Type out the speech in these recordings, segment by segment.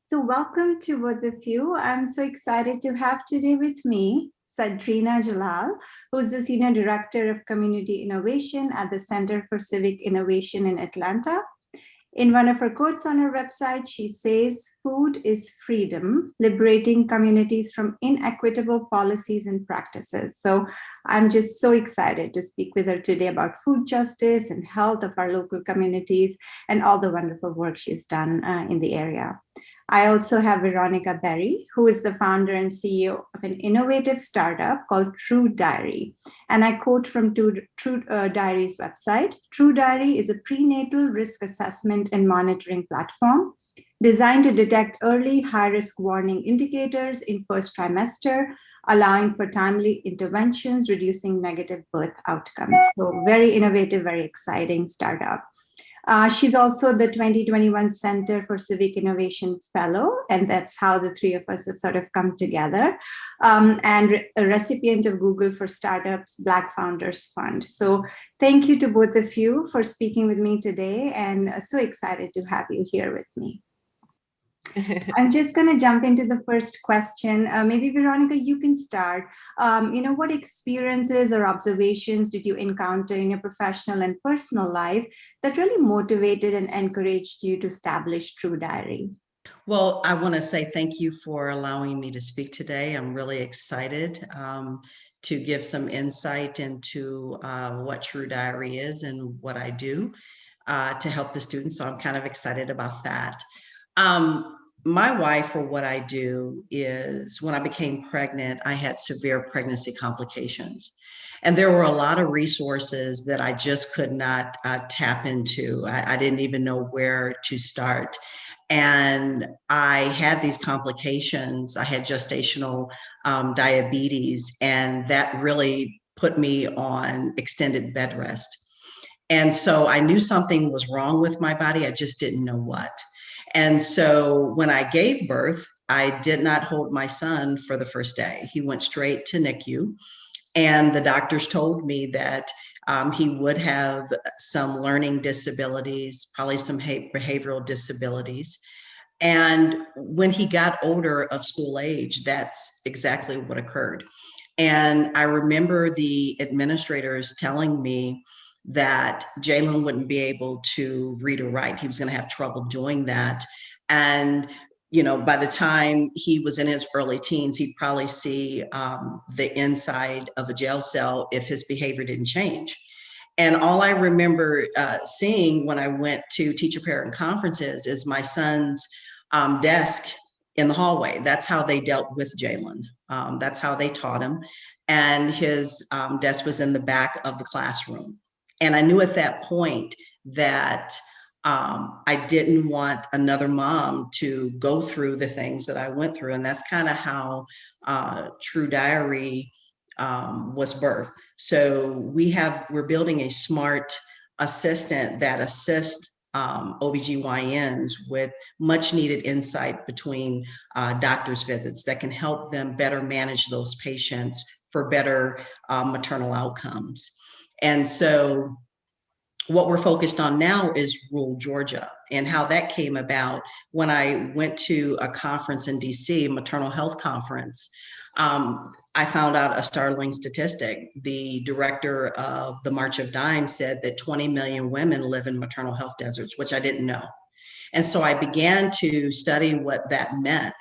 So welcome to both of you. I'm so excited to have today with me Sagdrina Jalal, who's the Senior Director of Community Innovation at the Center for Civic Innovation in Atlanta. In one of her quotes on her website, she says, "Food is freedom, liberating communities from inequitable policies and practices." So I'm just so excited to speak with her today about food justice and health of our local communities and all the wonderful work she's done in the area. I also have Veronica Barry, who is the founder and CEO of an innovative startup called TruDiary. And I quote from TruDiary's website: "TruDiary is a prenatal risk assessment and monitoring platform designed to detect early high-risk warning indicators in first trimester, allowing for timely interventions, reducing negative birth outcomes." So very innovative, very exciting startup. She's also the 2021 Center for Civic Innovation Fellow, and that's how the three of us have sort of come together, and a recipient of Google for Startups Black Founders Fund. So thank you to both of you for speaking with me today, and so excited to have you here with me. I'm just going to jump into the first question. Maybe Veronica, you can start. What experiences or observations did you encounter in your professional and personal life that really motivated and encouraged you to establish TruDiary? Well, I want to say thank you for allowing me to speak today. I'm really excited to give some insight into what TruDiary is and what I do to help the students. So I'm kind of excited about that. My why for what I do is when I became pregnant, I had severe pregnancy complications. And there were a lot of resources that I just could not tap into. I didn't even know where to start. And I had these complications. I had gestational diabetes, and that really put me on extended bed rest. And so I knew something was wrong with my body. I just didn't know what. And so when I gave birth, I did not hold my son for the first day. He went straight to NICU. And the doctors told me that he would have some learning disabilities, probably some behavioral disabilities. And when he got older of school age, that's exactly what occurred. And I remember the administrators telling me that Jalen wouldn't be able to read or write. He was going to have trouble doing that. And by the time he was in his early teens, he'd probably see the inside of a jail cell if his behavior didn't change. And all I remember seeing when I went to teacher-parent conferences is my son's desk in the hallway. That's how they dealt with Jalen. That's how they taught him. And his desk was in the back of the classroom. And I knew at that point that I didn't want another mom to go through the things that I went through. And that's kind of how TruDiary was birthed. So we're building a smart assistant that assists OBGYNs with much needed insight between doctor's visits that can help them better manage those patients for better maternal outcomes. And so what we're focused on now is rural Georgia, and how that came about when I went to a conference in DC, maternal health conference. I found out a startling statistic. The director of the March of Dimes said that 20 million women live in maternal health deserts, which I didn't know. And so I began to study what that meant.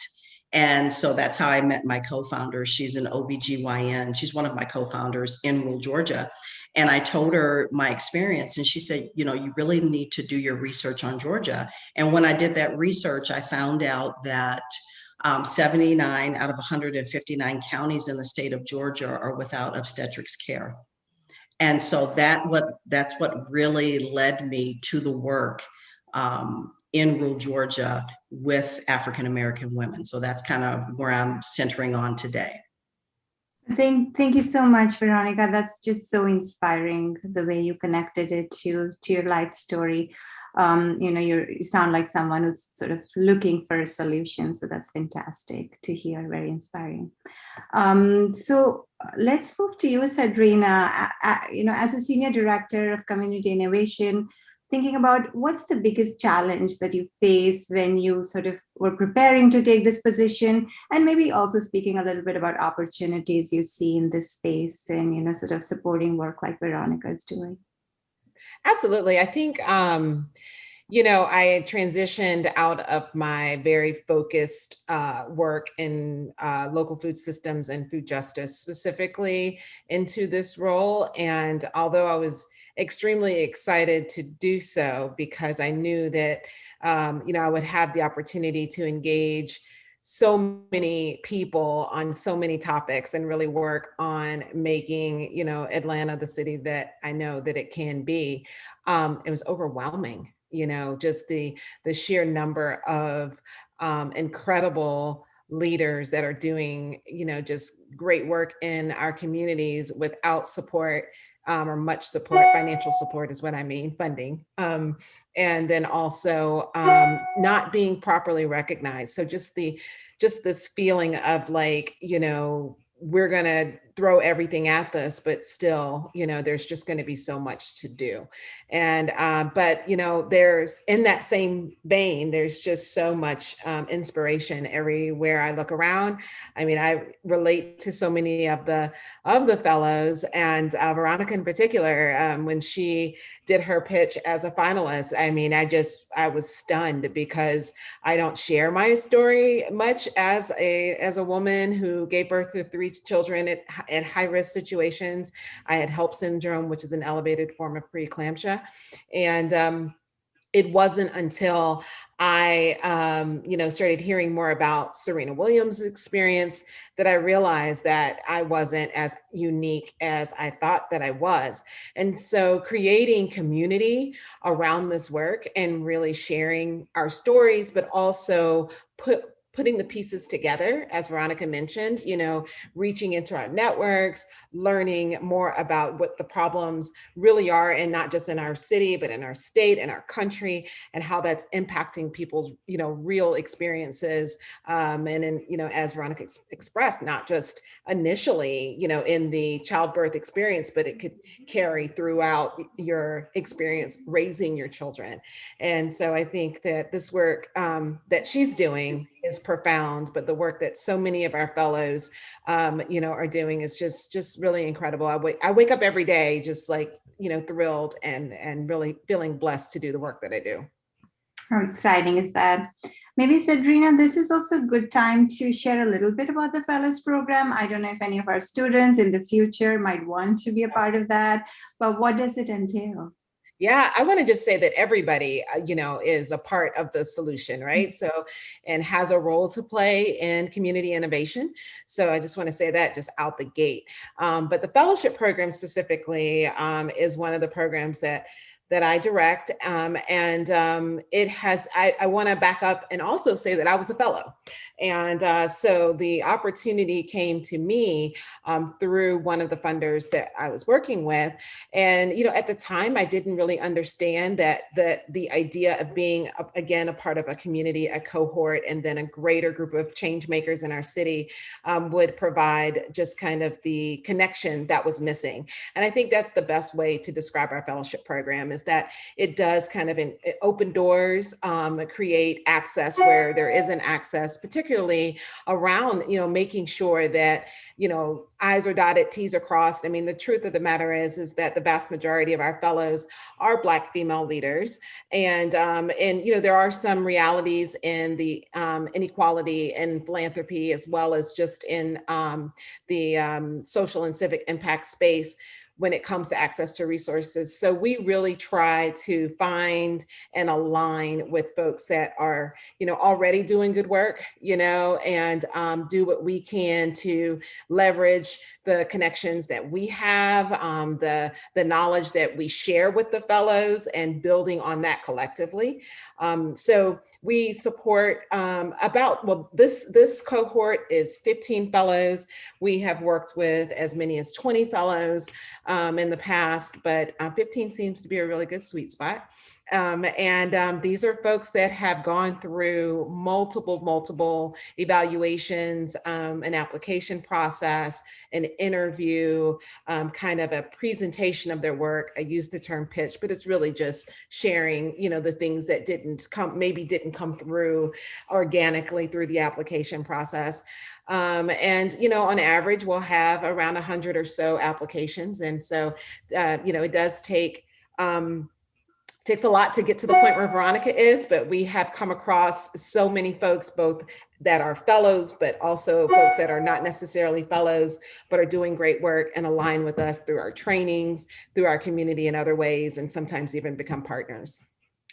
And so that's how I met my co-founder. She's an OBGYN. She's one of my co-founders in rural Georgia. And I told her my experience, and she said, you really need to do your research on Georgia. And when I did that research, I found out that 79 out of 159 counties in the state of Georgia are without obstetrics care. And so that's what really led me to the work in rural Georgia with African-American women. So that's kind of where I'm centering on today. Thank you so much, Veronica. That's just so inspiring, the way you connected it to your life story. You sound like someone who's sort of looking for a solution. So that's fantastic to hear, very inspiring. So let's move to you, Sagdrina. As a Senior Director of Community Innovation, thinking about what's the biggest challenge that you face when you sort of were preparing to take this position, and maybe also speaking a little bit about opportunities you see in this space and, sort of supporting work like Veronica is doing. Absolutely. I think, I transitioned out of my very focused work in local food systems and food justice specifically into this role. And although I was extremely excited to do so because I knew that, I would have the opportunity to engage so many people on so many topics and really work on making, Atlanta the city that I know that it can be. It was overwhelming, just the sheer number of incredible leaders that are doing, just great work in our communities without support, or much support. Financial support is what I mean, funding. And then also not being properly recognized. So just this feeling of like, we're going to throw everything at this, but still, there's just going to be so much to do. And, but, there's in that same vein, there's just so much inspiration everywhere I look around. I mean, I relate to so many of the fellows, and Veronica in particular, when she did her pitch as a finalist. I mean, I was stunned because I don't share my story much as a woman who gave birth to 3 children at high risk situations. I had HELLP syndrome, which is an elevated form of preeclampsia. And it wasn't until I, started hearing more about Serena Williams' experience that I realized that I wasn't as unique as I thought that I was. And so creating community around this work and really sharing our stories, but also putting the pieces together, as Veronica mentioned, reaching into our networks, learning more about what the problems really are, and not just in our city, but in our state and our country, and how that's impacting people's, real experiences. And in, as Veronica expressed, not just initially, in the childbirth experience, but it could carry throughout your experience raising your children. And so I think that this work that she's doing is profound, but the work that so many of our fellows, are doing is just really incredible. I wake up every day just like, thrilled and really feeling blessed to do the work that I do. How exciting is that? Maybe, Sagdrina, this is also a good time to share a little bit about the Fellows Program. I don't know if any of our students in the future might want to be a part of that, but what does it entail? Yeah, I want to just say that everybody, is a part of the solution, right? So, and has a role to play in community innovation. So I just want to say that just out the gate. But the fellowship program specifically is one of the programs that I direct. And it has, I want to back up and also say that I was a fellow. And so the opportunity came to me through one of the funders that I was working with. And, at the time, I didn't really understand that the idea of being, again, a part of a community, a cohort, and then a greater group of change makers in our city would provide just kind of the connection that was missing. And I think that's the best way to describe our fellowship program, is that it does kind of open doors, create access where there isn't access, particularly around, making sure that, I's are dotted, T's are crossed. I mean, the truth of the matter is that the vast majority of our fellows are Black female leaders. And there are some realities in the inequality and philanthropy, as well as just in the social and civic impact space when it comes to access to resources. So we really try to find and align with folks that are, already doing good work, and do what we can to leverage the connections that we have, the knowledge that we share with the fellows, and building on that collectively. So we support this cohort is 15 fellows. We have worked with as many as 20 fellows in the past, but 15 seems to be a really good sweet spot. These are folks that have gone through multiple evaluations, an application process, an interview, kind of a presentation of their work. I use the term pitch, but it's really just sharing, the things that maybe didn't come through organically through the application process. On average, we'll have around 100 or so applications. And so, it does takes a lot to get to the point where Veronica is, but we have come across so many folks, both that are fellows, but also folks that are not necessarily fellows, but are doing great work and align with us through our trainings, through our community in other ways, and sometimes even become partners.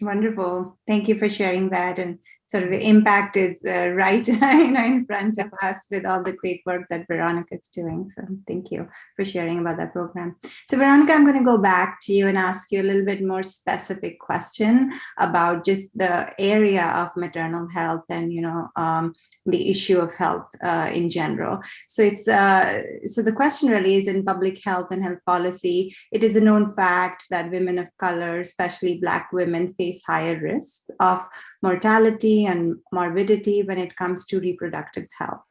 Wonderful. Thank you for sharing that. And sort of the impact is right in front of us with all the great work that Veronica is doing. So thank you for sharing about that program. So Veronica, I'm going to go back to you and ask you a little bit more specific question about just the area of maternal health and, the issue of health in general. So so the question really is, in public health and health policy, it is a known fact that women of color, especially Black women, face higher risk of mortality and morbidity when it comes to reproductive health.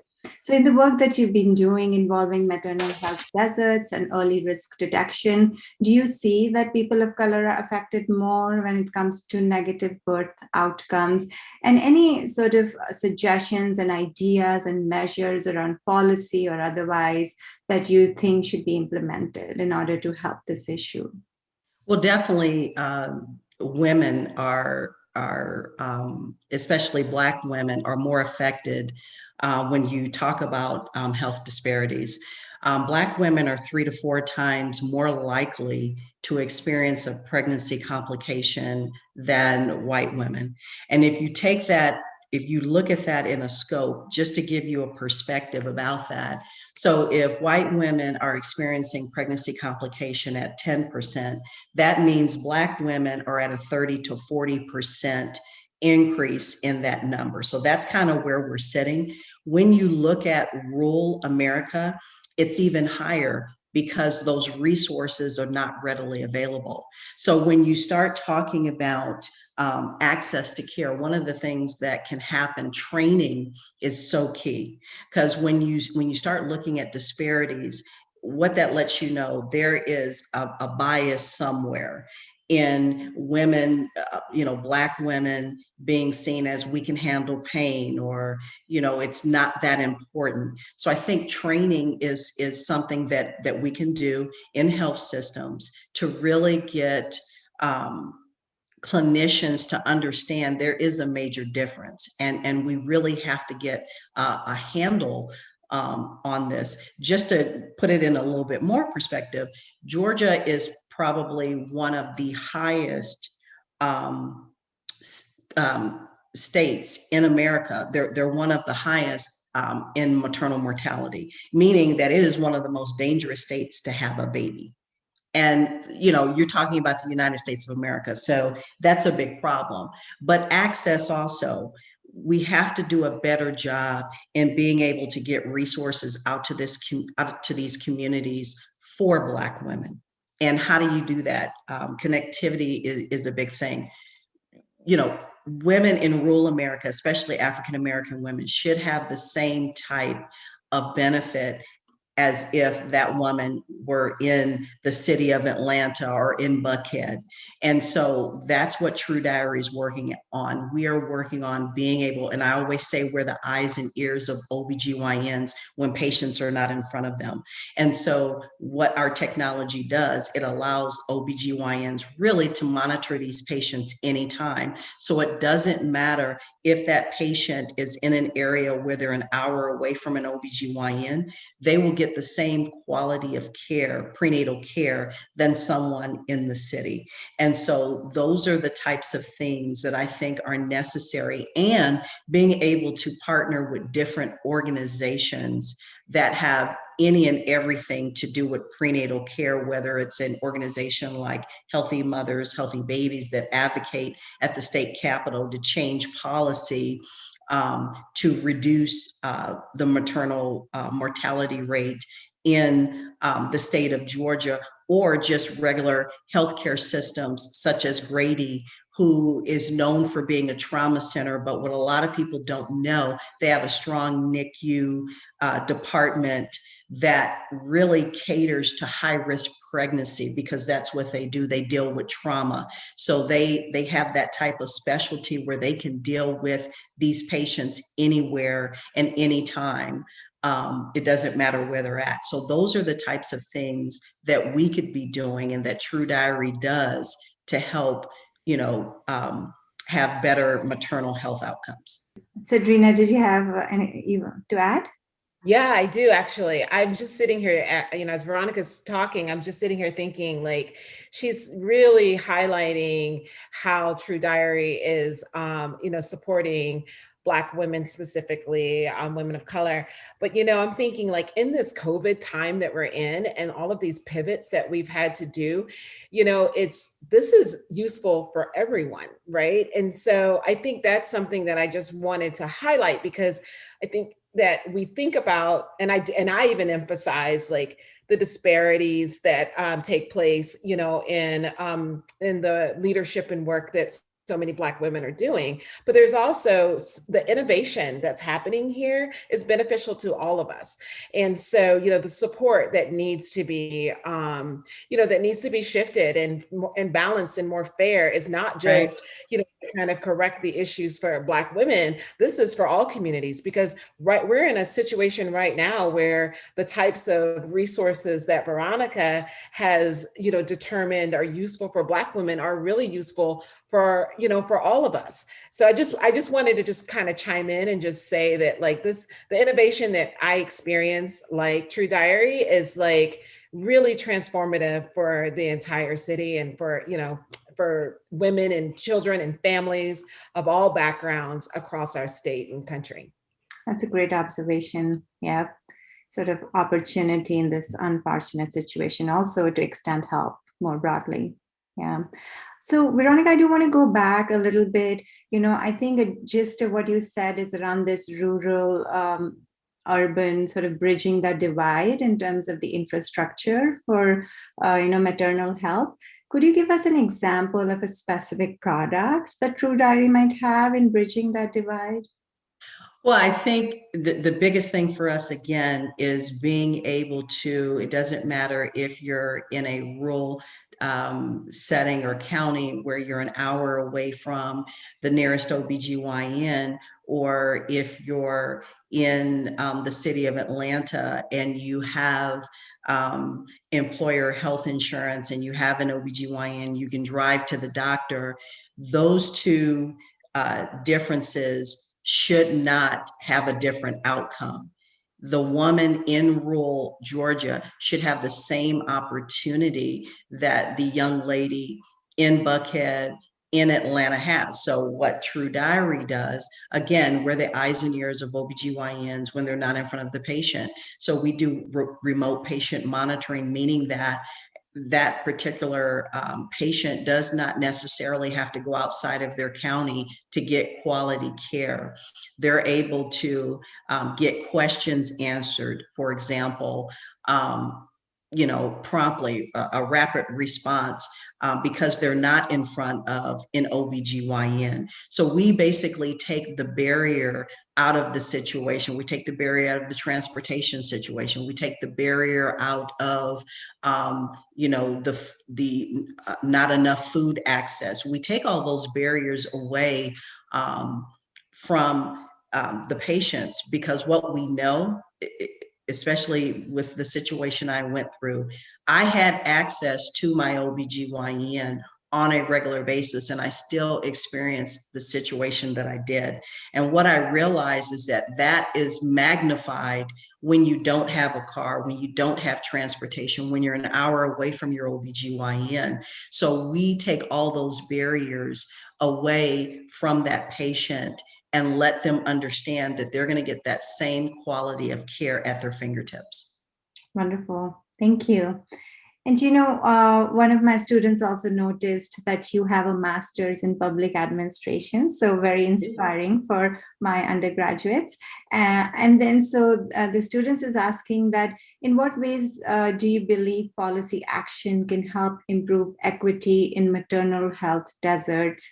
So in the work that you've been doing involving maternal health deserts and early risk detection, do you see that people of color are affected more when it comes to negative birth outcomes? And any sort of suggestions and ideas and measures around policy or otherwise that you think should be implemented in order to help this issue? Well, definitely women are especially Black women are more affected when you talk about health disparities. Black women are 3 to 4 times more likely to experience a pregnancy complication than white women. And if you look at that in a scope, just to give you a perspective about that. So if white women are experiencing pregnancy complication at 10%, that means Black women are at a 30 to 40% increase in that number. So that's kind of where we're sitting. When you look at rural America, it's even higher because those resources are not readily available. So when you start talking about access to care, one of the things that can happen, training is so key, because when you start looking at disparities, what that lets you know, there is a bias somewhere in women, Black women being seen as we can handle pain, or, it's not that important. So I think training is something that we can do in health systems to really get clinicians to understand there is a major difference, and we really have to get a handle on this. Just to put it in a little bit more perspective, Georgia is probably one of the highest states in America. They're one of the highest in maternal mortality, meaning that it is one of the most dangerous states to have a baby. And, you're talking about the United States of America. So that's a big problem. But access also, we have to do a better job in being able to get resources out to these communities for Black women. And how do you do that? Connectivity is a big thing. Women in rural America, especially African American women, should have the same type of benefit as if that woman were in the city of Atlanta or in Buckhead. And so that's what TruDiary is working on. We are working on being able, and I always say we're the eyes and ears of OBGYNs when patients are not in front of them. And so what our technology does, it allows OBGYNs really to monitor these patients anytime. So it doesn't matter if that patient is in an area where they're an hour away from an OBGYN, they will get the same quality of care, prenatal care, than someone in the city. And so those are the types of things that I think are necessary, and being able to partner with different organizations that have any and everything to do with prenatal care, whether it's an organization like Healthy Mothers, Healthy Babies that advocate at the state capitol to change policy to reduce the maternal mortality rate in the state of Georgia, or just regular healthcare systems such as Grady, who is known for being a trauma center, but what a lot of people don't know, they have a strong NICU department that really caters to high-risk pregnancy, because that's what they do. They deal with trauma. So they have that type of specialty where they can deal with these patients anywhere and anytime. It doesn't matter where they're at. So those are the types of things that we could be doing and that TruDiary does to help, have better maternal health outcomes. Sagdrina, did you have any to add? Yeah, I do actually. I'm just sitting here, as Veronica's talking, I'm just sitting here thinking like she's really highlighting how TruDiary is, supporting Black women specifically, women of color. But, I'm thinking like in this COVID time that we're in and all of these pivots that we've had to do, this is useful for everyone, right? And so I think that's something that I just wanted to highlight, because I think that we think about, and I even emphasize like the disparities that take place, in the leadership and work that so many Black women are doing. But there's also the innovation that's happening here is beneficial to all of us. And so, the support that needs to be, shifted and balanced and more fair is not just, to kind of correct the issues for Black women. This is for all communities, because we're in a situation right now where the types of resources that Veronica has, determined are useful for Black women are really useful for all of us. So I just wanted to just kind of chime in and just say that like the innovation that I experience, like TruDiary, is like really transformative for the entire city and for women and children and families of all backgrounds across our state and country. That's a great observation. Yeah. Sort of opportunity in this unfortunate situation also to extend help more broadly. Yeah. So Veronica, I do want to go back a little bit. I think a gist of what you said is around this rural, urban sort of bridging that divide in terms of the infrastructure for, maternal health. Could you give us an example of a specific product that TruDiary might have in bridging that divide? Well, I think the biggest thing for us, again, is being able to, it doesn't matter if you're in a rural setting or county where you're an hour away from the nearest OBGYN, or if you're in the city of Atlanta and you have employer health insurance and you have an OBGYN, you can drive to the doctor. Those two differences should not have a different outcome. The woman in rural Georgia should have the same opportunity that the young lady in Buckhead, in Atlanta has. So what TruDiary does, again, we're the eyes and ears of OBGYNs when they're not in front of the patient. So we do remote patient monitoring, meaning that that particular patient does not necessarily have to go outside of their county to get quality care. They're able to get questions answered, for example, promptly, a rapid response, because they're not in front of an OBGYN. So we basically take the barrier out of the situation. We take the barrier out of the transportation situation. We take the barrier out of, the not enough food access. We take all those barriers away from the patients, because what we know, especially with the situation I went through, I had access to my OBGYN on a regular basis, and I still experienced the situation that I did. And what I realized is that that is magnified when you don't have a car, when you don't have transportation, when you're an hour away from your OBGYN. So we take all those barriers away from that patient and let them understand that they're going to get that same quality of care at their fingertips. Wonderful. Thank you. And one of my students also noticed that you have a master's in public administration, so very inspiring for my undergraduates. And then the students is asking that in what ways do you believe policy action can help improve equity in maternal health deserts,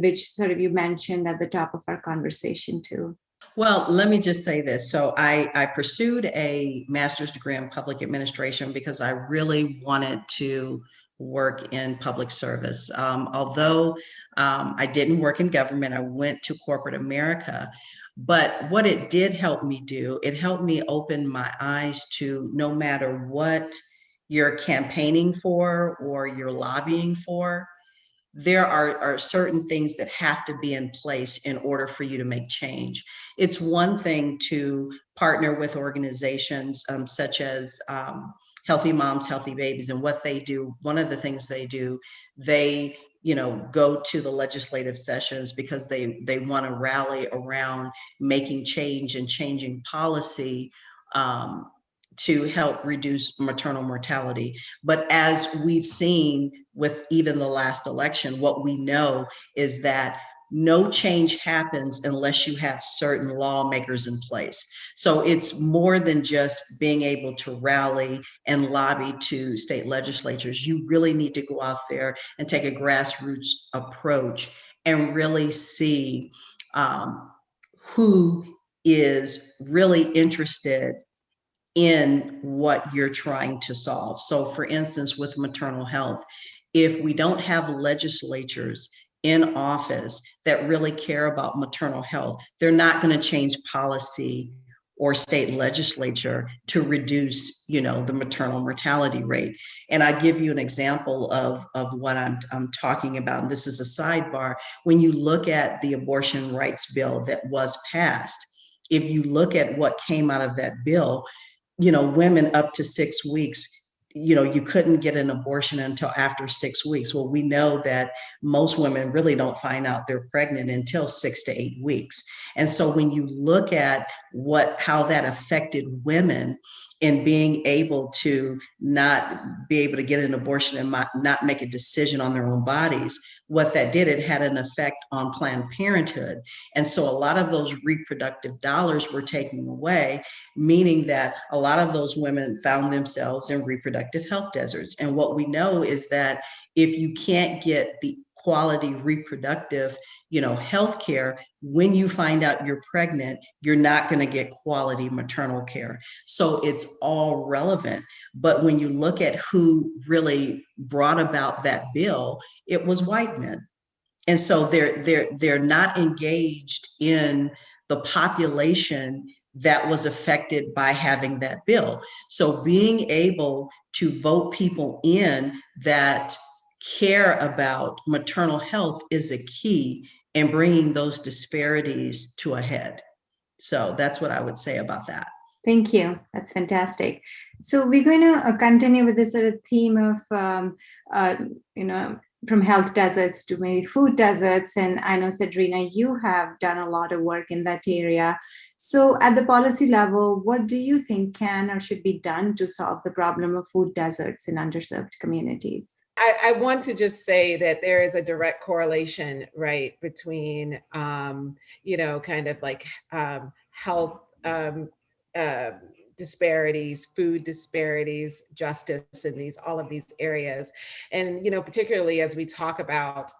which sort of you mentioned at the top of our conversation too? Well, let me just say this. So I pursued a master's degree in public administration because I really wanted to work in public service. Although I didn't work in government, I went to corporate America. But what it did help me do, it helped me open my eyes to no matter what you're campaigning for or you're lobbying for, there are certain things that have to be in place in order for you to make change. It's one thing to partner with organizations such as Healthy Moms, Healthy Babies, and what they do. One of the things they do, they go to the legislative sessions because they want to rally around making change and changing policy to help reduce maternal mortality. But as we've seen with even the last election, what we know is that no change happens unless you have certain lawmakers in place. So it's more than just being able to rally and lobby to state legislatures. You really need to go out there and take a grassroots approach and really see who is really interested in what you're trying to solve. So for instance, with maternal health, if we don't have legislatures in office that really care about maternal health, they're not going to change policy or state legislature to reduce, the maternal mortality rate. And I give you an example of what I'm talking about. And this is a sidebar. When you look at the abortion rights bill that was passed, if you look at what came out of that bill, women up to 6 weeks, you couldn't get an abortion until after 6 weeks. Well, we know that most women really don't find out they're pregnant until 6 to 8 weeks. And so when you look at how that affected women in being able to not be able to get an abortion and not make a decision on their own bodies, what that did, it had an effect on Planned Parenthood. And so a lot of those reproductive dollars were taken away, meaning that a lot of those women found themselves in reproductive health deserts. And what we know is that if you can't get the quality reproductive, health care, when you find out you're pregnant, you're not going to get quality maternal care. So it's all relevant. But when you look at who really brought about that bill, it was white men. And so they're not engaged in the population that was affected by having that bill. So being able to vote people in that care about maternal health is a key in bringing those disparities to a head. So that's what I would say about that. Thank you. That's fantastic. So we're going to continue with this sort of theme of, from health deserts to maybe food deserts. And I know, Sagdrina, you have done a lot of work in that area. So at the policy level, what do you think can or should be done to solve the problem of food deserts in underserved communities? I want to just say that there is a direct correlation, right, between, kind of like health disparities, food disparities, justice in all of these areas. And, particularly as we talk about,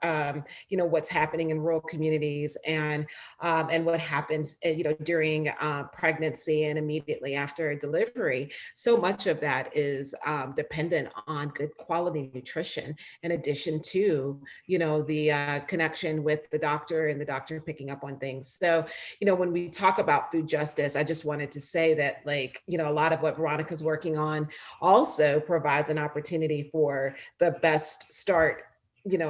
what's happening in rural communities and what happens, during pregnancy and immediately after delivery, so much of that is dependent on good quality nutrition, in addition to, the connection with the doctor and the doctor picking up on things. So, when we talk about food justice, I just wanted to say that, a lot of what Veronica's working on also provides an opportunity for the best start,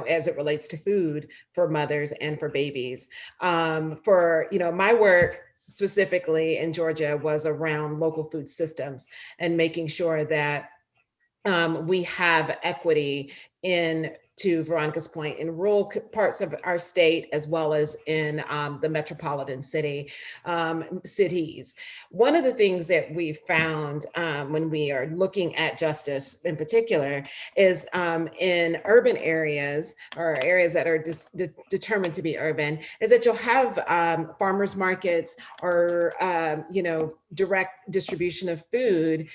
as it relates to food for mothers and for babies. For my work specifically in Georgia was around local food systems and making sure that we have equity in to Veronica's point, in rural parts of our state, as well as in the metropolitan cities. One of the things that we found when we are looking at justice in particular is in urban areas, or areas that are determined to be urban, is that you'll have farmers markets or direct distribution of food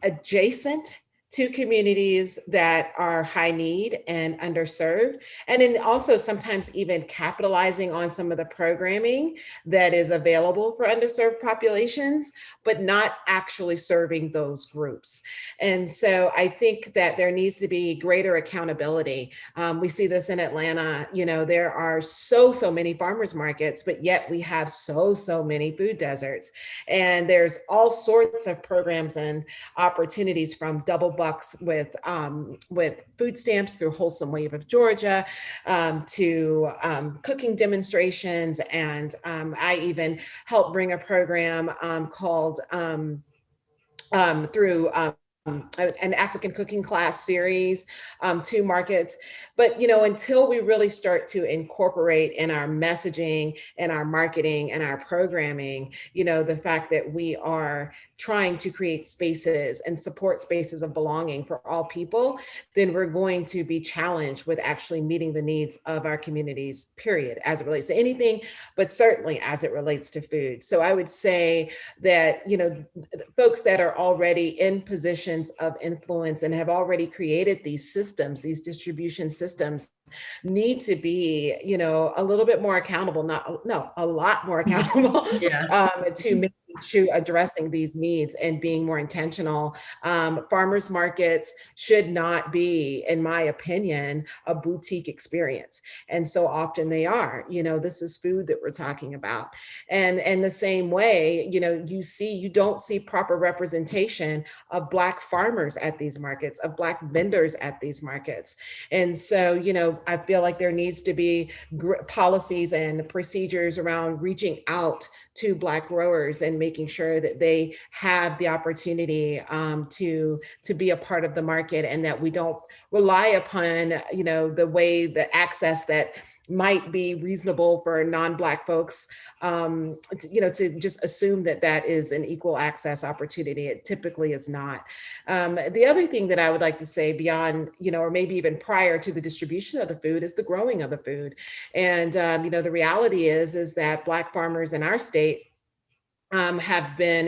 adjacent to communities that are high need and underserved. And then also sometimes even capitalizing on some of the programming that is available for underserved populations, but not actually serving those groups. And so I think that there needs to be greater accountability. We see this in Atlanta. There are so many farmers markets, but yet we have so many food deserts. And there's all sorts of programs and opportunities, from double bucks with food stamps through Wholesome Wave of Georgia, to cooking demonstrations. And I even helped bring a program called through an African cooking class series to markets. But, until we really start to incorporate in our messaging and our marketing and our programming, the fact that we are trying to create spaces and support spaces of belonging for all people, then we're going to be challenged with actually meeting the needs of our communities, period, as it relates to anything, but certainly as it relates to food. So I would say that, folks that are already in positions of influence and have already created these systems, these distribution systems, need to be, a little bit more accountable, a lot more accountable to addressing these needs and being more intentional. Farmers markets should not be, in my opinion, a boutique experience. And so often they are. This is food that we're talking about. And the same way, you don't see proper representation of Black farmers at these markets, of Black vendors at these markets. And so, I feel like there needs to be policies and procedures around reaching out to Black growers and making sure that they have the opportunity to be a part of the market, and that we don't rely upon, the access that might be reasonable for non-Black folks, to just assume that is an equal access opportunity. It typically is not. The other thing that I would like to say beyond, or maybe even prior to the distribution of the food, is the growing of the food. And, the reality is that Black farmers in our state have been,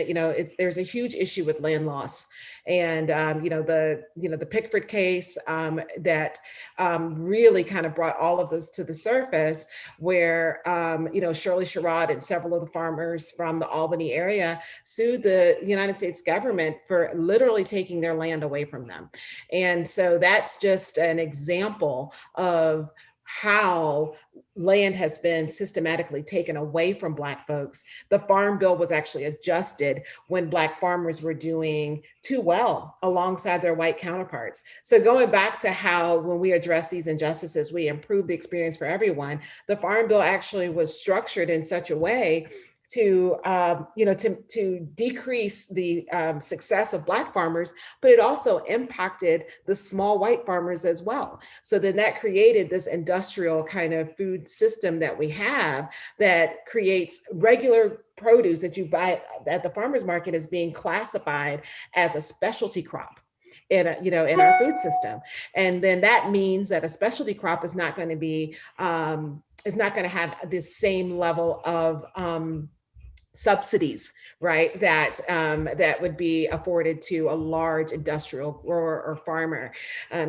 there's a huge issue with land loss. And, the Pickford case that really kind of brought all of this to the surface, where, Shirley Sherrod and several of the farmers from the Albany area sued the United States government for literally taking their land away from them. And so that's just an example of how land has been systematically taken away from Black folks. The Farm Bill was actually adjusted when Black farmers were doing too well alongside their white counterparts. So going back to how, when we address these injustices, we improve the experience for everyone, the Farm Bill actually was structured in such a way to decrease the success of Black farmers, but it also impacted the small white farmers as well. So then that created this industrial kind of food system that we have, that creates regular produce that you buy at the farmer's market as being classified as a specialty crop in our food system. And then that means that a specialty crop is not going to be is not going to have this same level of subsidies, right, that would be afforded to a large industrial grower or farmer.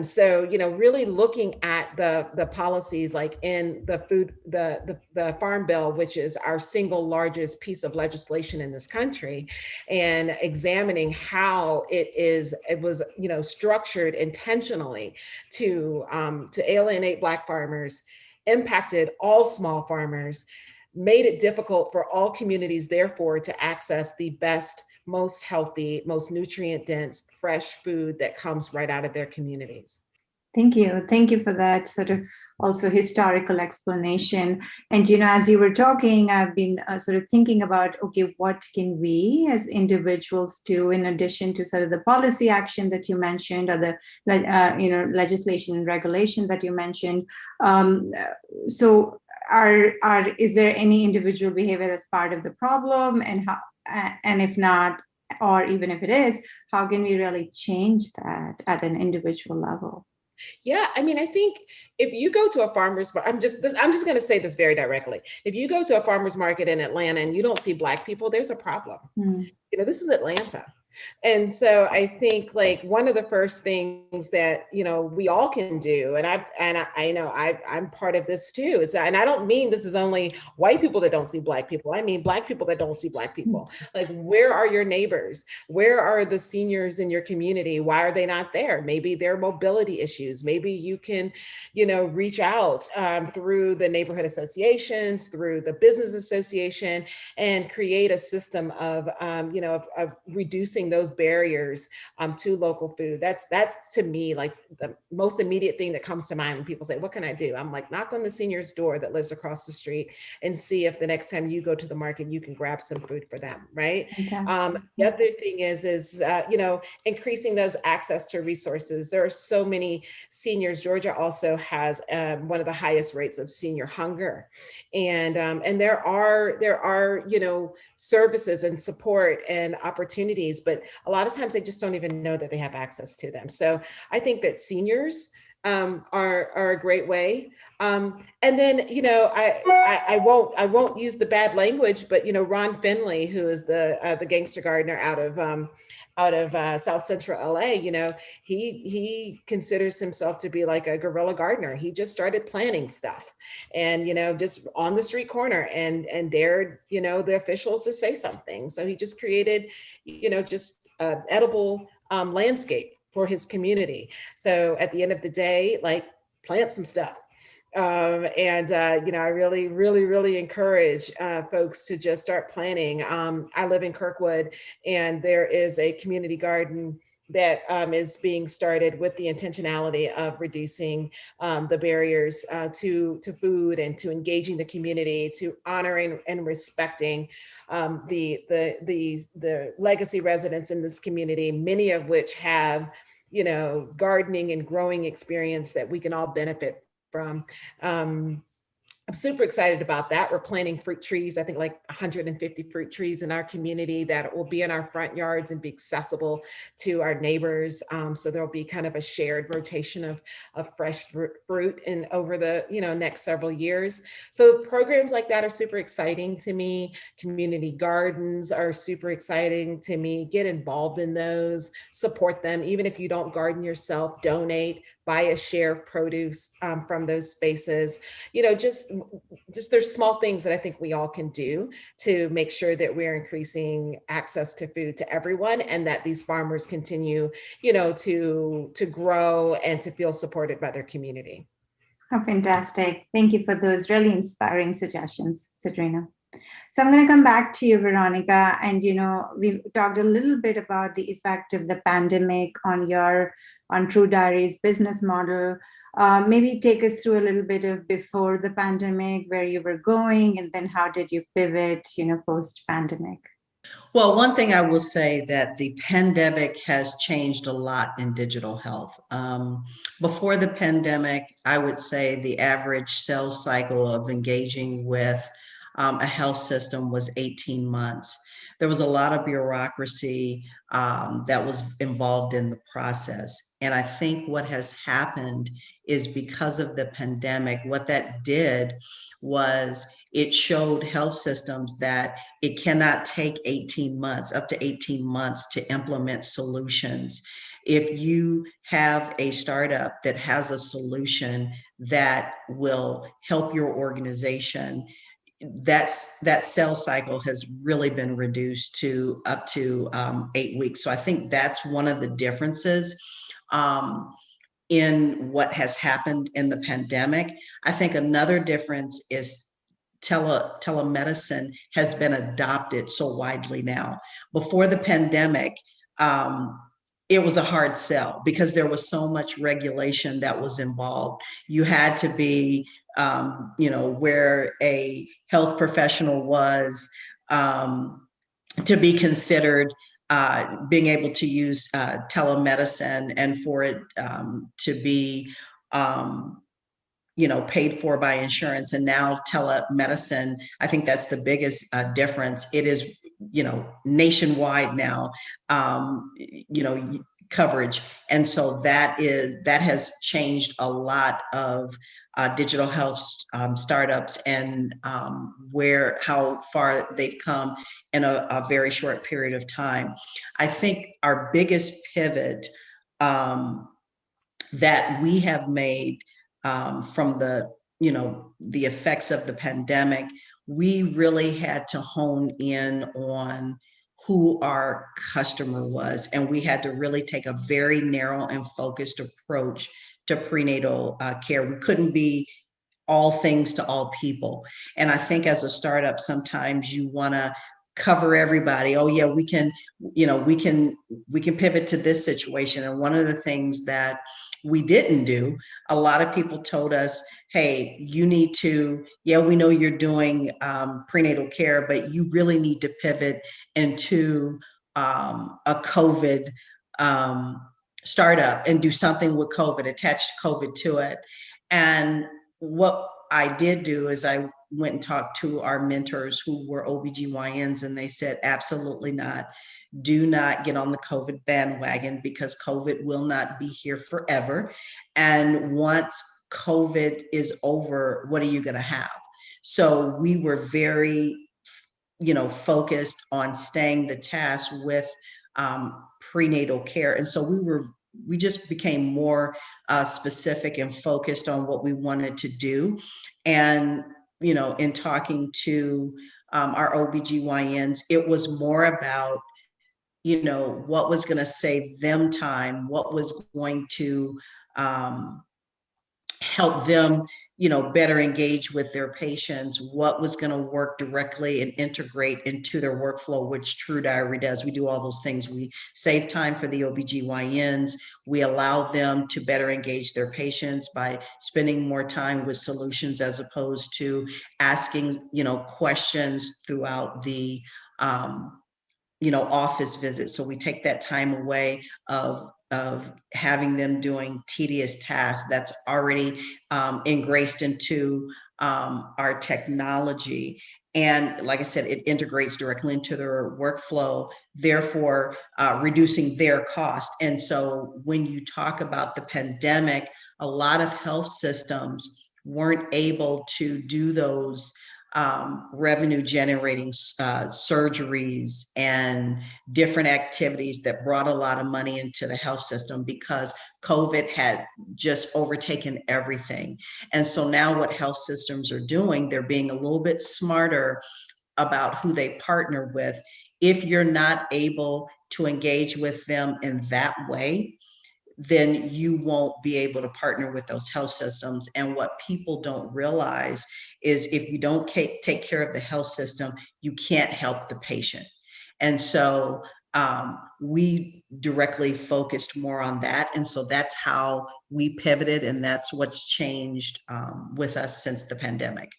So, really looking at the policies, like in the Farm Bill, which is our single largest piece of legislation in this country, and examining how it was structured intentionally to alienate Black farmers, impacted all small farmers, made it difficult for all communities, therefore, to access the best, most healthy, most nutrient dense, fresh food that comes right out of their communities. Thank you. Thank you for that sort of also historical explanation. And, as you were talking, I've been sort of thinking about, okay, what can we as individuals do in addition to sort of the policy action that you mentioned or the, legislation and regulation that you mentioned. So is there any individual behavior that's part of the problem, and how, and if not, or even if it is, how can we really change that at an individual level? Yeah, I mean, I think if you go to a farmer's market, I'm just going to say this very directly. If you go to a farmer's market in Atlanta and you don't see Black people, there's a problem. This is Atlanta. And so I think like one of the first things that, we all can do, and I know I'm part of this too, is that, and I don't mean this is only white people that don't see Black people. I mean, Black people that don't see Black people. Like, where are your neighbors? Where are the seniors in your community? Why are they not there? Maybe there are mobility issues. Maybe you can, reach out through the neighborhood associations, through the business association, and create a system of, of reducing those barriers to local food. That's to me like the most immediate thing that comes to mind when people say, what can I do? I'm like, knock on the senior's door that lives across the street and see if the next time you go to the market, you can grab some food for them, right? The other thing is increasing those access to resources. There are so many seniors. Georgia also has one of the highest rates of senior hunger. And there are, services and support and opportunities, but a lot of times they just don't even know that they have access to them. So I think that seniors are a great way. And then, I won't use the bad language, but, Ron Finley, who is the gangster gardener out of South Central LA, he considers himself to be like a guerrilla gardener. He just started planting stuff and, just on the street corner and dared, the officials to say something. So he just created, just edible landscape for his community. So at the end of the day, like, plant some stuff. I really, really, really encourage folks to just start planting. I live in Kirkwood, and there is a community garden that is being started with the intentionality of reducing the barriers to food and to engaging the community, to honoring and respecting the legacy residents in this community, many of which have gardening and growing experience that we can all benefit from. I'm super excited about that. We're planting fruit trees, I think like 150 fruit trees in our community that will be in our front yards and be accessible to our neighbors. So there'll be kind of a shared rotation of fresh fruit in over the next several years. So programs like that are super exciting to me. Community gardens are super exciting to me. Get involved in those, support them. Even if you don't garden yourself, donate, buy a share of produce from those spaces. Just there's small things that I think we all can do to make sure that we're increasing access to food to everyone, and that these farmers continue, to grow and to feel supported by their community. Oh, fantastic. Thank you for those really inspiring suggestions, Sagdrina. So I'm going to come back to you, Veronica. And, we've talked a little bit about the effect of the pandemic on TruDiary's business model. Maybe take us through a little bit of before the pandemic, where you were going, and then how did you pivot, post-pandemic? Well, one thing I will say that the pandemic has changed a lot in digital health. Before the pandemic, I would say the average sales cycle of engaging with a health system was 18 months. There was a lot of bureaucracy that was involved in the process. And I think what has happened is because of the pandemic, what that did was it showed health systems that it cannot take 18 months, up to 18 months to implement solutions. If you have a startup that has a solution that will help your organization, that sales cycle has really been reduced to up to 8 weeks. So I think that's one of the differences in what has happened in the pandemic. I think another difference is telemedicine has been adopted so widely now. Before the pandemic, it was a hard sell because there was so much regulation that was involved. You had to be, where a health professional was, to be considered, being able to use telemedicine, and for it to be, paid for by insurance. And now telemedicine, I think that's the biggest difference. It is, nationwide now, coverage. And so that has changed a lot of digital health startups, and how far they've come in a very short period of time. I think our biggest pivot that we have made from the effects of the pandemic, we really had to hone in on who our customer was, and we had to really take a very narrow and focused approach to prenatal care. We couldn't be all things to all people. And I think as a startup, sometimes you want to cover everybody. Oh yeah, we can pivot to this situation. And one of the things that we didn't do, a lot of people told us, hey, you need to, we know you're doing prenatal care, but you really need to pivot into a COVID startup and do something with COVID, attach COVID to it. And what I did do is I went and talked to our mentors who were OBGYNs, and they said, absolutely not. Do not get on the COVID bandwagon, because COVID will not be here forever. And once COVID is over, what are you going to have? So we were very, focused on staying the task with prenatal care. And so we just became more specific and focused on what we wanted to do. And, in talking to our OBGYNs, it was more about, what was going to save them time, what was going to help them, better engage with their patients, what was going to work directly and integrate into their workflow, which TruDiary does. We do all those things. We save time for the OBGYNs. We allow them to better engage their patients by spending more time with solutions, as opposed to asking, questions throughout the office visits. So we take that time away of having them doing tedious tasks that's already engraced into our technology. And like I said, it integrates directly into their workflow, therefore reducing their cost. And so when you talk about the pandemic, a lot of health systems weren't able to do those revenue generating surgeries and different activities that brought a lot of money into the health system, because COVID had just overtaken everything. And so now what health systems are doing, they're being a little bit smarter about who they partner with. If you're not able to engage with them in that way, then you won't be able to partner with those health systems. And what people don't realize is, if you don't take care of the health system, you can't help the patient. And so we directly focused more on that. And so that's how we pivoted, and that's what's changed with us since the pandemic.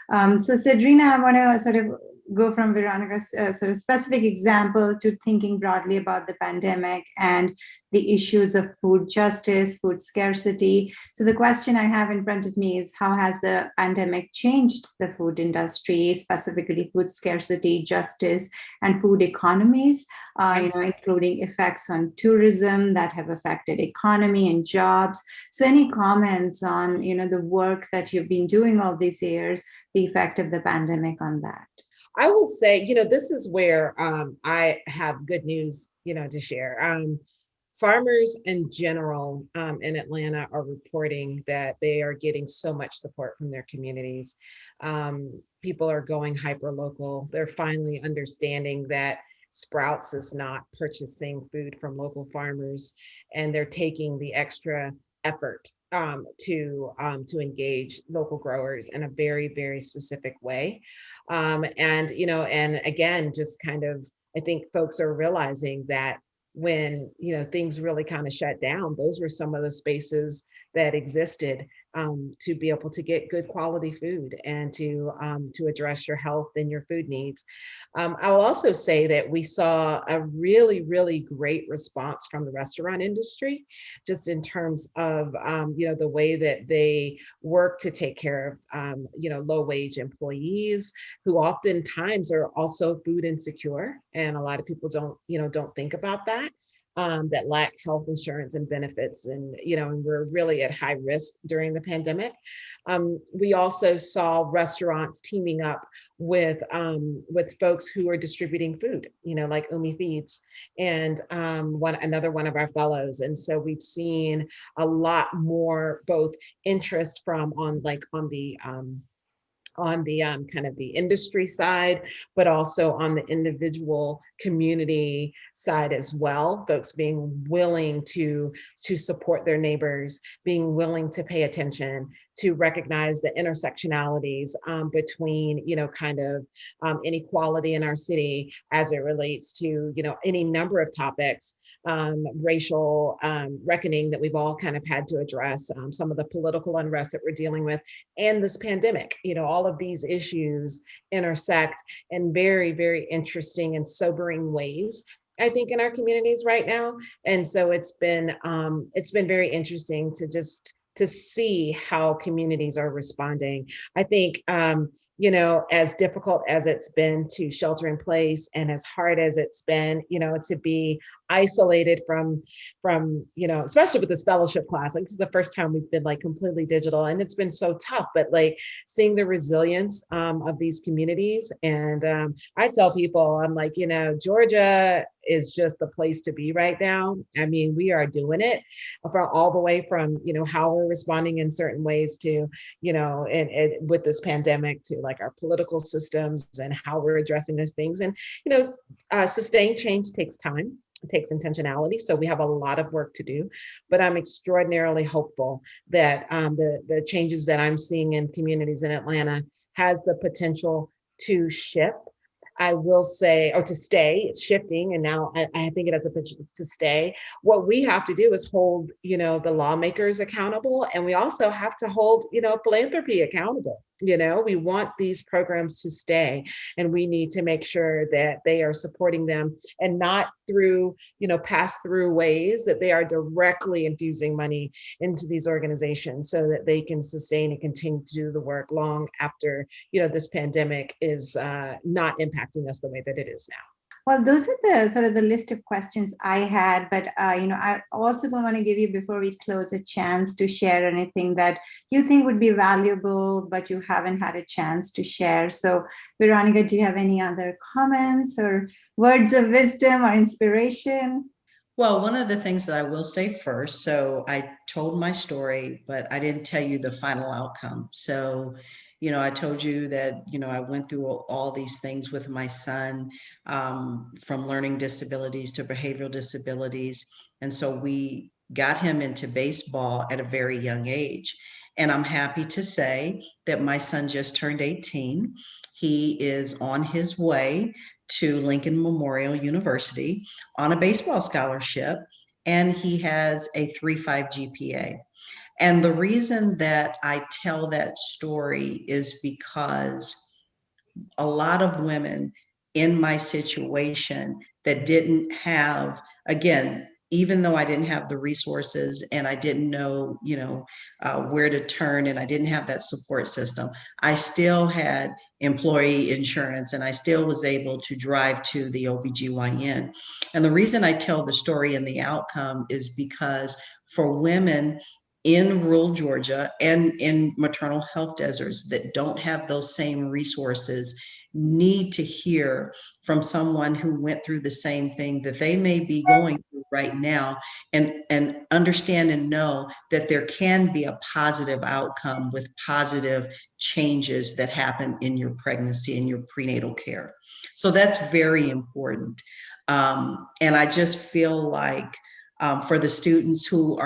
So Sagdrina, I want to sort of go from Veronica's sort of specific example to thinking broadly about the pandemic and the issues of food justice, food scarcity. So the question I have in front of me is, how has the pandemic changed the food industry, specifically food scarcity, justice, and food economies, including effects on tourism that have affected economy and jobs. So any comments on, the work that you've been doing all these years, the effect of the pandemic on that? I will say, this is where I have good news, to share. Farmers in general in Atlanta are reporting that they are getting so much support from their communities. People are going hyper local. They're finally understanding that Sprouts is not purchasing food from local farmers, and they're taking the extra effort to engage local growers in a very, very specific way. And again, just kind of, I think folks are realizing that when, things really kind of shut down, those were some of the spaces that existed to be able to get good quality food and to address your health and your food needs. I will also say that we saw a really, really great response from the restaurant industry, just in terms of the way that they work to take care of low wage employees who oftentimes are also food insecure, and a lot of people don't think about that. That lack health insurance and benefits, and we're really at high risk during the pandemic. We also saw restaurants teaming up with folks who are distributing food, like Umi Feeds and another one of our fellows. And so we've seen a lot more both interest from on the kind of the industry side, but also on the individual community side as well. Folks being willing to support their neighbors, being willing to pay attention, to recognize the intersectionalities between, kind of inequality in our city as it relates to, any number of topics. Racial reckoning that we've all kind of had to address, some of the political unrest that we're dealing with, and this pandemic. All of these issues intersect in very, very interesting and sobering ways, I think, in our communities right now. And so it's been very interesting to see how communities are responding. I think as difficult as it's been to shelter in place, and as hard as it's been, to be isolated from, especially with this fellowship class. Like, this is the first time we've been like completely digital, and it's been so tough, but like seeing the resilience of these communities. And I tell people, I'm like, Georgia is just the place to be right now. I mean, we are doing it from all the way from, how we're responding in certain ways to, and with this pandemic, to like our political systems and how we're addressing those things. And, sustained change takes time. It takes intentionality. So we have a lot of work to do, but I'm extraordinarily hopeful that the changes that I'm seeing in communities in Atlanta has the potential to shift. I will say, or to stay. It's shifting, and now I think it has a potential to stay. What we have to do is hold, the lawmakers accountable, and we also have to hold, philanthropy accountable. We want these programs to stay, and we need to make sure that they are supporting them, and not through, pass-through ways, that they are directly infusing money into these organizations so that they can sustain and continue to do the work long after, this pandemic is not impacting us the way that it is now. Well, those are the sort of the list of questions I had, but I also don't want to give you, before we close, a chance to share anything that you think would be valuable, but you haven't had a chance to share. So, Veronica, do you have any other comments or words of wisdom or inspiration? Well, one of the things that I will say first, so I told my story, but I didn't tell you the final outcome. So, I told you that, I went through all these things with my son, from learning disabilities to behavioral disabilities. And so we got him into baseball at a very young age. And I'm happy to say that my son just turned 18. He is on his way to Lincoln Memorial University on a baseball scholarship, and he has a 3.5 GPA. And the reason that I tell that story is because a lot of women in my situation that didn't have, again, even though I didn't have the resources and I didn't know, where to turn, and I didn't have that support system, I still had employee insurance, and I still was able to drive to the OBGYN. And the reason I tell the story and the outcome is because for women in rural Georgia and in maternal health deserts that don't have those same resources need to hear from someone who went through the same thing that they may be going through right now, and understand and know that there can be a positive outcome with positive changes that happen in your pregnancy and your prenatal care. So that's very important. And I just feel like for the students who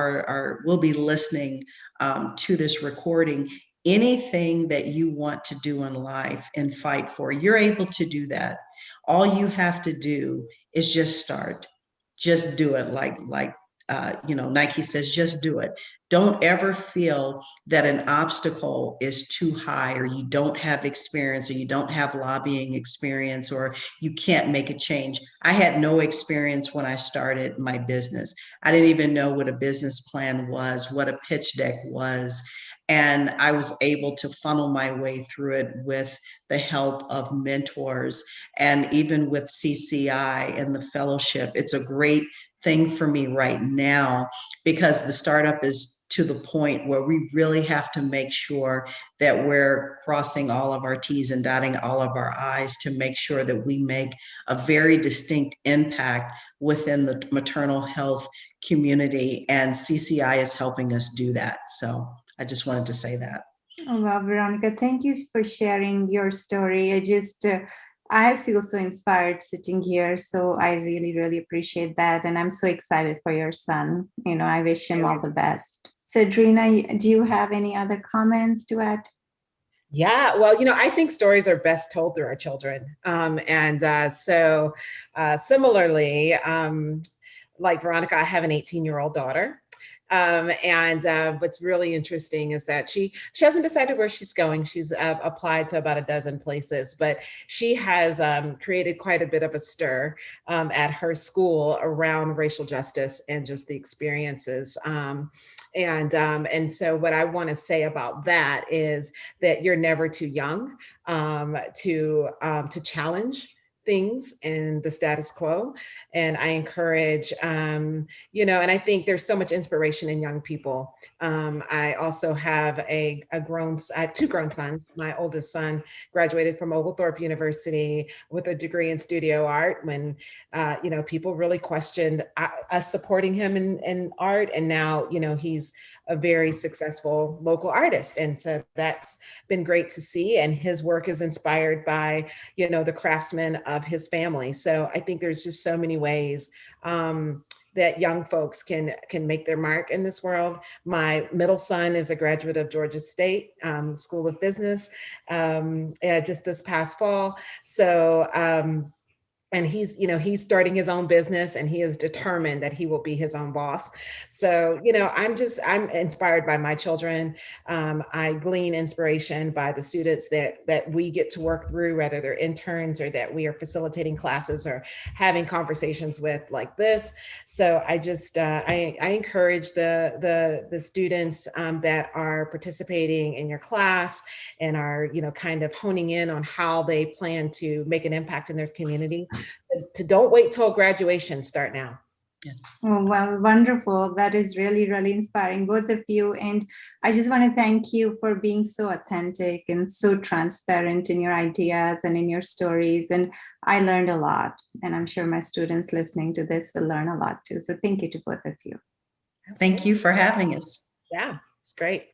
will be listening to this recording, anything that you want to do in life and fight for, you're able to do that. All you have to do is just start. just do it. Nike says, just do it. Don't ever feel that an obstacle is too high, or you don't have experience, or you don't have lobbying experience, or you can't make a change. I had no experience when I started my business. I didn't even know what a business plan was, what a pitch deck was. And I was able to funnel my way through it with the help of mentors, and even with CCI and the fellowship. It's a great thing for me right now, because the startup is to the point where we really have to make sure that we're crossing all of our T's and dotting all of our I's to make sure that we make a very distinct impact within the maternal health community. And CCI is helping us do that. So I just wanted to say that. Oh, well, Veronica, thank you for sharing your story. I feel so inspired sitting here. So I really, really appreciate that. And I'm so excited for your son. I wish him all the best. Sagdrina, do you have any other comments to add? Yeah, well, I think stories are best told through our children. So similarly, like Veronica, I have an 18-year-old daughter. What's really interesting is that she hasn't decided where she's going. She's applied to about a dozen places, but she has created quite a bit of a stir at her school around racial justice and just the experiences. And so what I want to say about that is that you're never too young to challenge things in the status quo. And I encourage, and I think there's so much inspiration in young people. I also have I have two grown sons. My oldest son graduated from Oglethorpe University with a degree in studio art when, people really questioned us supporting him in art. And now, he's a very successful local artist. And so that's been great to see. And his work is inspired by, the craftsmen of his family. So I think there's just so many ways that young folks can make their mark in this world. My middle son is a graduate of Georgia State School of Business just this past fall. So, and he's starting his own business, and he is determined that he will be his own boss. So, I'm inspired by my children. I glean inspiration by the students that we get to work through, whether they're interns or that we are facilitating classes or having conversations with like this. So I just, I encourage the students that are participating in your class and are, kind of honing in on how they plan to make an impact in their community, to don't wait till graduation, start now. Yes. Oh, well, wonderful. That is really, really inspiring, both of you. And I just want to thank you for being so authentic and so transparent in your ideas and in your stories. And I learned a lot, and I'm sure my students listening to this will learn a lot too. So thank you to both of you. Thank you for having us. Yeah, it's great.